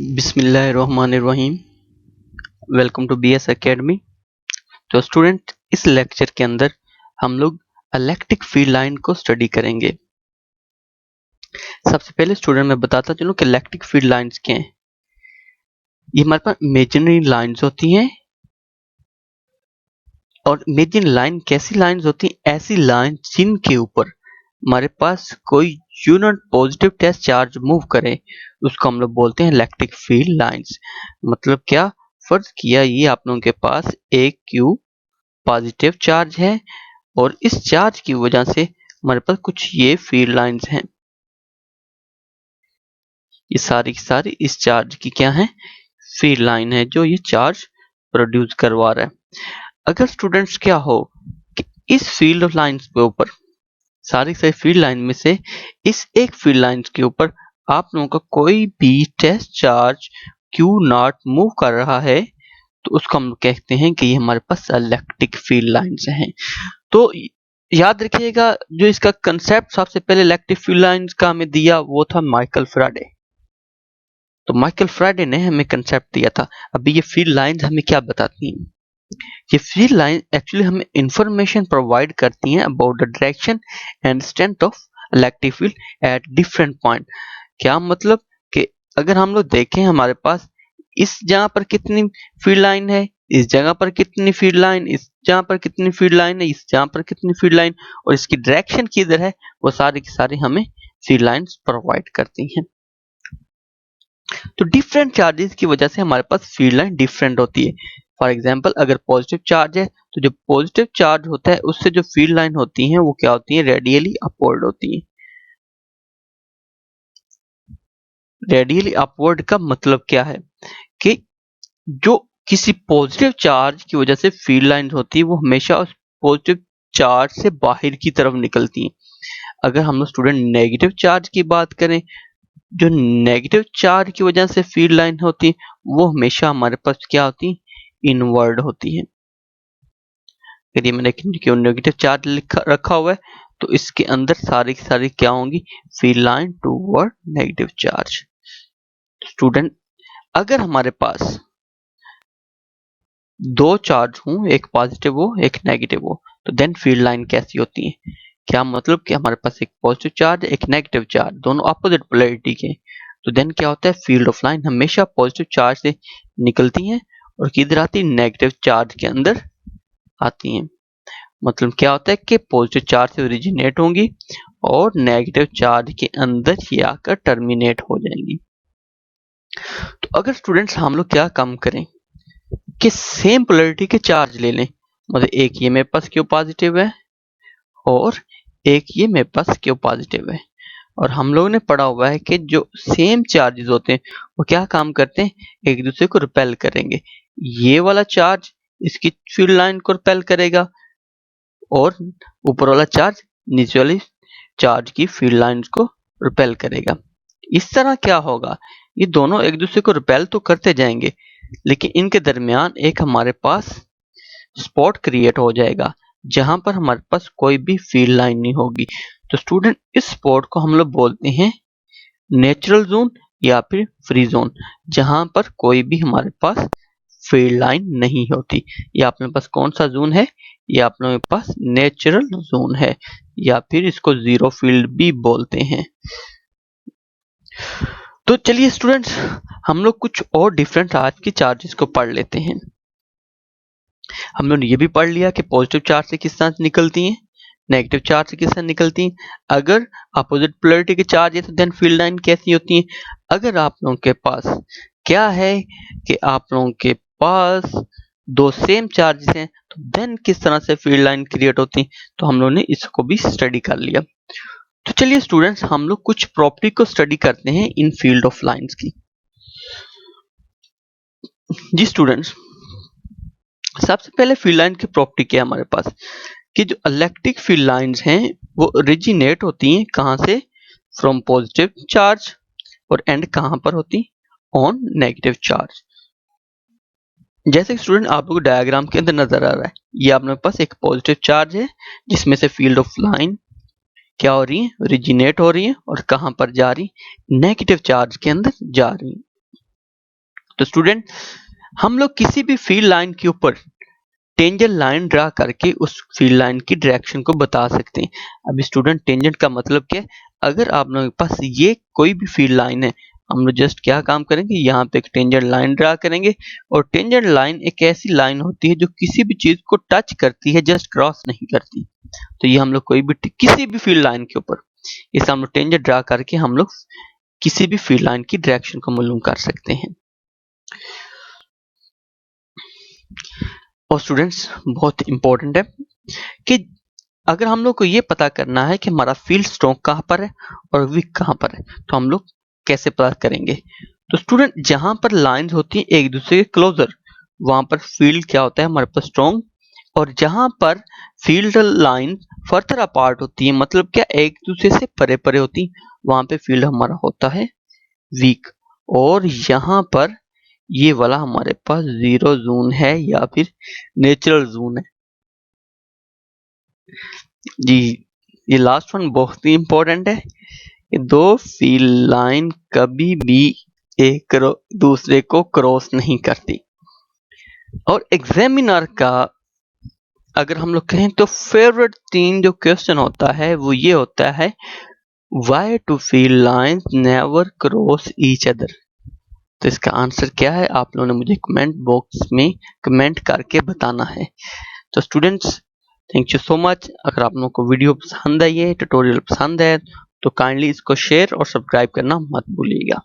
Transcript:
बिस्मिल्लाहिर्रहमानिर्रहीम। Welcome to BS academy. तो student, इस लेक्चर के अंदर हम लोग इलेक्ट्रिक फील्ड लाइन को स्टडी करेंगे। सबसे पहले स्टूडेंट मैं बताता चलूं कि इलेक्ट्रिक फील्ड लाइंस क्या हैं। ये हमारे पास इमेजिनरी लाइंस होती हैं। और इमेजिनरी लाइन कैसी लाइंस होती हैं? ऐसी लाइन जिनके ऊपर हमारे पास कोई unit positive test charge move करे, उसको हम लोग बोलते हैं इलेक्ट्रिक फील्ड लाइंस। मतलब क्या? फर्ज किया ये आप लोगों के पास एक क्यू पॉजिटिव चार्ज है और इस चार्ज की वजह से हमारे पास कुछ ये फील्ड लाइंस हैं। ये सारी की सारी इस चार्ज की क्या है? फील्ड लाइन है जो ये चार्ज प्रोड्यूस करवा रहा है। अगर स्टूडेंट्स क्या हो कि इस फील्ड लाइंस के ऊपर, सारी फील्ड लाइन में से इस एक फील्ड लाइन के ऊपर आप लोगों का कोई भी test charge Q not move कर रहा है, तो उसको हम कहते हैं कि ये हमारे पास इलेक्ट्रिक फील्ड लाइंस हैं। तो याद रखिएगा, जो इसका कंसेप्ट सबसे पहले इलेक्ट्रिक फील्ड लाइंस का हमें दिया वो था माइकल फैराडे। तो माइकल फैराडे ने हमें कंसेप्ट दिया था। अभी ये फील्ड लाइंस हमें क्या बताती हैं? ये फील्ड लाइन एक्चुअली हमें इंफॉर्मेशन प्रोवाइड करती हैं about the direction and strength of electric field at different point. क्या मतलब कि अगर हम लोग देखें हमारे पास इस जगह पर कितनी फील्ड लाइन है, इस जगह पर कितनी फील्ड लाइन, इस जगह पर कितनी फील्ड लाइन है, इस जगह पर कितनी फील्ड लाइन, और इसकी डायरेक्शन किधर है, वो सारी की सारी हमें फील्ड लाइंस प्रोवाइड करती हैं। तो डिफरेंट चार्जेस की वजह से हमारे पास फील्ड लाइन डिफरेंट होती है। फॉर एग्जाम्पल, अगर पॉजिटिव चार्ज है तो जो पॉजिटिव चार्ज होता है उससे जो फील्ड लाइन होती हैं वो क्या होती है? रेडियली अपवर्ड होती है। रेडियली अपवर्ड का मतलब क्या है कि जो किसी पॉजिटिव चार्ज की वजह से फील्ड लाइन होती है वो हमेशा उस पॉजिटिव चार्ज से बाहर की तरफ निकलती हैं। अगर हम लोग स्टूडेंट नेगेटिव चार्ज की बात करें, जो नेगेटिव चार्ज की वजह से फील्ड लाइन होती है वो हमेशा हमारे पास क्या होती है? इनवर्ड होती है। यदि मैंने नेगेटिव चार्ज रखा हुआ है तो इसके अंदर सारी की सारी क्या होंगी? Field line toward negative charge. Student, अगर हमारे पास दो चार्ज हो, एक पॉजिटिव हो एक नेगेटिव हो, तो देन फील्ड लाइन कैसी होती है? क्या मतलब कि हमारे पास एक पॉजिटिव चार्ज एक नेगेटिव चार्ज, दोनों अपोजिट पोलैरिटी के, तो देन क्या होता है? फील्ड ऑफ लाइन हमेशा पॉजिटिव चार्ज से निकलती हैं और किधर आती है? नेगेटिव चार्ज के अंदर आती हैं। मतलब क्या होता है कि पॉजिटिव चार्ज से ओरिजिनेट होंगी और नेगेटिव चार्ज के अंदर ही आकर टर्मिनेट हो जाएंगी। तो अगर स्टूडेंट्स हम लोग क्या काम करें कि सेम पोलैरिटी के चार्ज ले लें, मतलब एक ये मेरे पास क्यू पॉजिटिव है और एक ये मेरे पास क्यू पॉजिटिव है, और हम लोगों ने पढ़ा हुआ है कि जो सेम चार्जेस होते हैं वो क्या काम करते हैं? एक दूसरे को रिपेल करेंगे। ये वाला चार्ज इसकी फील्ड लाइन को रिपेल करेगा और ऊपर वाला चार्ज नीचे वाली चार्ज की फील्ड लाइंस को रिपेल करेगा। इस तरह क्या होगा? ये दोनों एक दूसरे को रिपेल तो करते जाएंगे, लेकिन इनके दरमियान एक हमारे पास स्पॉट क्रिएट हो जाएगा जहां पर हमारे पास कोई भी फील्ड लाइन नहीं होगी। तो स्टूडेंट, इस स्पॉट को हम लोग बोलते हैं नेचुरल जोन या फिर फ्री जोन, जहां पर कोई भी हमारे पास फील्ड लाइन नहीं होती। ये अपने पास कौन सा जोन है? ये आप लोगों के पास नेचुरल जोन है, या फिर इसको जीरो फील्ड भी बोलते हैं। तो चलिए स्टूडेंट्स, हम लोग कुछ और डिफरेंट आज की चार्जेस को पढ़ लेते हैं। हम लोग ने ये भी पढ़ लिया कि पॉजिटिव चार्ज से किस तरह निकलती हैं, नेगेटिव चार्ज से किस तरह निकलती हैं। अगर अपोजिट पोलैरिटी के चार्ज है तो देन फील्ड लाइन कैसी होती है। अगर आप लोगों के पास क्या है कि आप लोगों के पास दो सेम चार्जेस हैं तो देन किस तरह से फील्ड लाइन क्रिएट होती है, तो हम लोगों ने इसको भी स्टडी कर लिया। तो चलिए स्टूडेंट्स, हम लोग कुछ प्रॉपर्टी को स्टडी करते हैं इन फील्ड ऑफ लाइंस की। जी स्टूडेंट्स, सबसे पहले फील्ड लाइन की प्रॉपर्टी क्या है हमारे पास कि जो इलेक्ट्रिक फील्ड लाइंस हैं वो ओरिजिनेट होती हैं कहां से? फ्रॉम पॉजिटिव चार्ज, और एंड कहां पर होती? On negative charge. जैसे स्टूडेंट आप लोग डायग्राम के अंदर नजर आ रहा है, ये आप लोगों के पास एक पॉजिटिव चार्ज है जिसमें से फील्ड ऑफ लाइन क्या हो रही है? ओरिजिनेट हो रही है और कहां पर जा रही? नेगेटिव चार्ज के अंदर जा रही है। तो स्टूडेंट हम लोग किसी भी फील्ड लाइन के ऊपर टेंजेंट लाइन ड्रा करके उस फील्ड लाइन की डायरेक्शन को बता सकते हैं। अभी स्टूडेंट टेंजेंट का मतलब क्या है, अगर आप लोगों के पास ये कोई भी फील्ड लाइन है, हम लोग जस्ट क्या काम करेंगे, यहाँ पे एक टेंजेंट लाइन ड्रा करेंगे। और टेंजेंट लाइन एक ऐसी लाइन होती है जो किसी भी चीज को टच करती है, जस्ट क्रॉस नहीं करती। तो ये हम लोग कोई भी किसी भी फील्ड लाइन के ऊपर इसे हम लोग टेंजेंट ड्रा करके हम लोग किसी भी फील्ड लाइन की डायरेक्शन को मालूम कर सकते हैं। और स्टूडेंट्स बहुत इंपॉर्टेंट है कि अगर हम लोग को ये पता करना है कि हमारा फील्ड स्ट्रॉन्ग कहाँ पर है और वीक कहाँ पर है, तो हम लोग कैसे पता करेंगे। तो स्टूडेंट जहां पर लाइंस होती हैं एक दूसरे के क्लोजर, वहां पर फील्ड क्या होता है हमारे पास स्ट्रॉन्ग। और जहां पर फील्ड लाइन फर्दर अपार्ट होती है, मतलब क्या एक दूसरे से परे परे होती है, वहां पे फील्ड हमारा होता है वीक। और यहाँ पर ये वाला हमारे पास जीरो जोन है या फिर नेचुरल जोन है जी। ये लास्ट वन बहुत ही इंपॉर्टेंट है। ये दो फील्ड लाइन कभी भी एक दूसरे को क्रॉस नहीं करती। और एग्जामिनर का अगर हम लोग कहें तो फेवरेट 3 जो क्वेश्चन होता है वो ये होता है, why two field lines never cross each other. तो इसका आंसर क्या है, आप लोगों ने मुझे कमेंट बॉक्स में कमेंट करके बताना है। तो students thank you so much. अगर आप लोगों को वीडियो पसंद आई है, ट्यूटोरियल पसंद है, तो काइंडली इसको शेयर और सब्सक्राइब करना मत भूलिएगा।